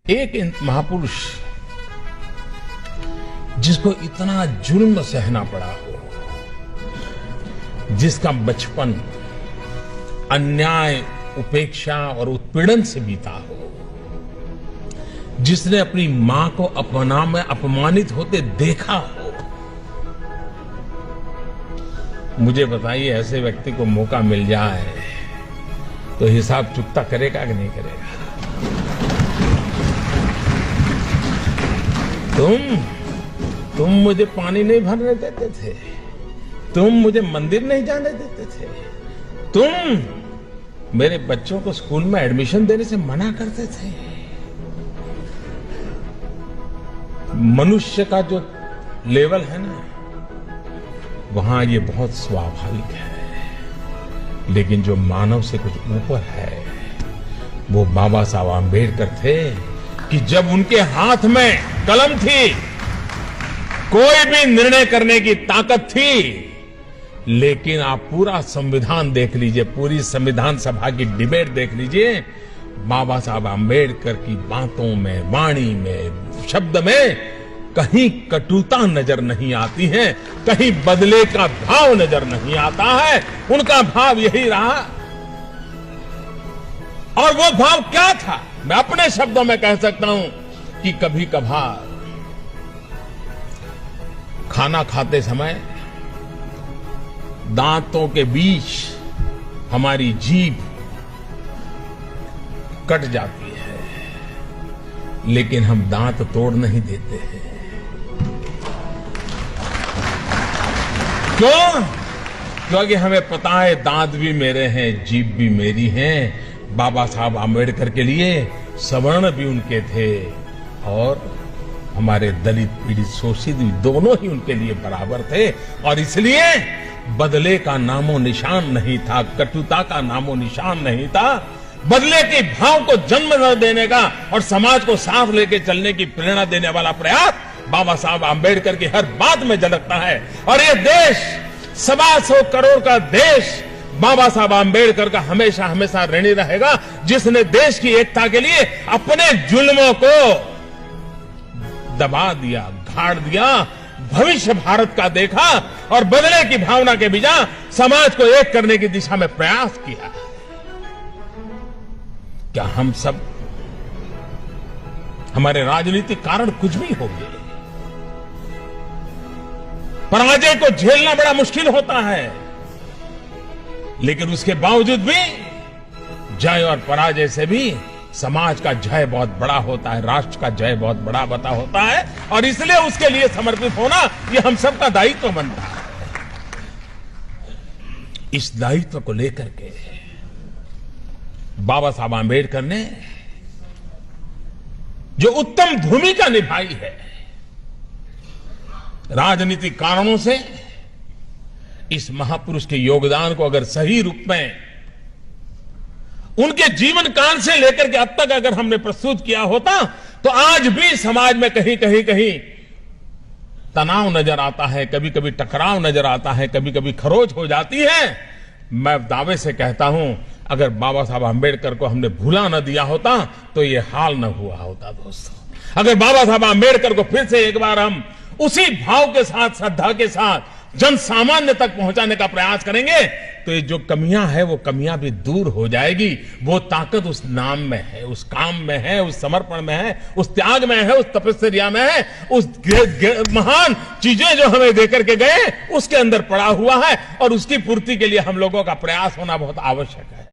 एक महापुरुष जिसको इतना जुल्म सहना पड़ा हो, जिसका बचपन अन्याय, उपेक्षा और उत्पीड़न से बीता हो, जिसने अपनी मां को अपना में अपमानित होते देखा हो, मुझे बताइए ऐसे व्यक्ति को मौका मिल जाए तो हिसाब चुकता करेगा कि नहीं करेगा? तुम मुझे पानी नहीं भरने देते थे, तुम मुझे मंदिर नहीं जाने देते थे, तुम मेरे बच्चों को स्कूल में एडमिशन देने से मना करते थे। मनुष्य का जो लेवल है ना, वहां ये बहुत स्वाभाविक है, लेकिन जो मानव से कुछ ऊपर है वो बाबा साहब आंबेडकर थे कि जब उनके हाथ में कलम थी, कोई भी निर्णय करने की ताकत थी। लेकिन आप पूरा संविधान देख लीजिए, पूरी संविधान सभा की डिबेट देख लीजिए, बाबा साहब आंबेडकर की बातों में, वाणी में, शब्द में कहीं कटुता नजर नहीं आती है, कहीं बदले का भाव नजर नहीं आता है। उनका भाव यही रहा। और वो भाव क्या था? मैं अपने शब्दों में कह सकता हूं कि कभी कभार खाना खाते समय दांतों के बीच हमारी जीभ कट जाती है, लेकिन हम दांत तोड़ नहीं देते हैं। क्यों? क्योंकि हमें पता है दांत भी मेरे हैं, जीभ भी मेरी है। बाबा साहब आंबेडकर के लिए सवर्ण भी उनके थे और हमारे दलित, पीड़ित, शोषित दोनों ही उनके लिए बराबर थे। और इसलिए बदले का नामो निशान नहीं था, कटुता का नामो निशान नहीं था। बदले के भाव को जन्म देने का और समाज को साथ लेके चलने की प्रेरणा देने वाला प्रयास बाबा साहब आंबेडकर की हर बात में झलकता है। और ये देश 125 करोड़ का देश बाबा साहब आंबेडकर का हमेशा हमेशा ऋणी रहेगा, जिसने देश की एकता के लिए अपने जुल्मों को दबा दिया, गाड़ दिया, भविष्य भारत का देखा और बदले की भावना के बिना समाज को एक करने की दिशा में प्रयास किया। क्या हम सब, हमारे राजनीतिक कारण कुछ भी होंगे, पराजय को झेलना बड़ा मुश्किल होता है, लेकिन उसके बावजूद भी जय और पराजय से भी समाज का जय बहुत बड़ा होता है, राष्ट्र का जय बहुत बड़ा होता है। और इसलिए उसके लिए समर्पित होना ये हम सबका दायित्व बनता है। इस दायित्व को लेकर के बाबा साहब आंबेडकर ने जो उत्तम भूमिका निभाई है, राजनीतिक कारणों से इस महापुरुष के योगदान को अगर सही रूप में उनके जीवन काल से लेकर के अब तक अगर हमने प्रस्तुत किया होता, तो आज भी समाज में कहीं तनाव नजर आता है, कभी कभी टकराव नजर आता है, कभी कभी खरोच हो जाती है। मैं दावे से कहता हूं, अगर बाबा साहब आंबेडकर को हमने भूला न दिया होता तो ये हाल न हुआ होता। दोस्तों, अगर बाबा साहब आंबेडकर को फिर से एक बार हम उसी भाव के साथ, श्रद्धा के साथ जन सामान्य तक पहुंचाने का प्रयास करेंगे, तो ये जो कमियां है वो कमियां भी दूर हो जाएगी। वो ताकत उस नाम में है, उस काम में है, उस समर्पण में है, उस त्याग में है, उस तपस्या में है, उस महान चीजें जो हमें देकर के गए उसके अंदर पड़ा हुआ है। और उसकी पूर्ति के लिए हम लोगों का प्रयास होना बहुत आवश्यक है।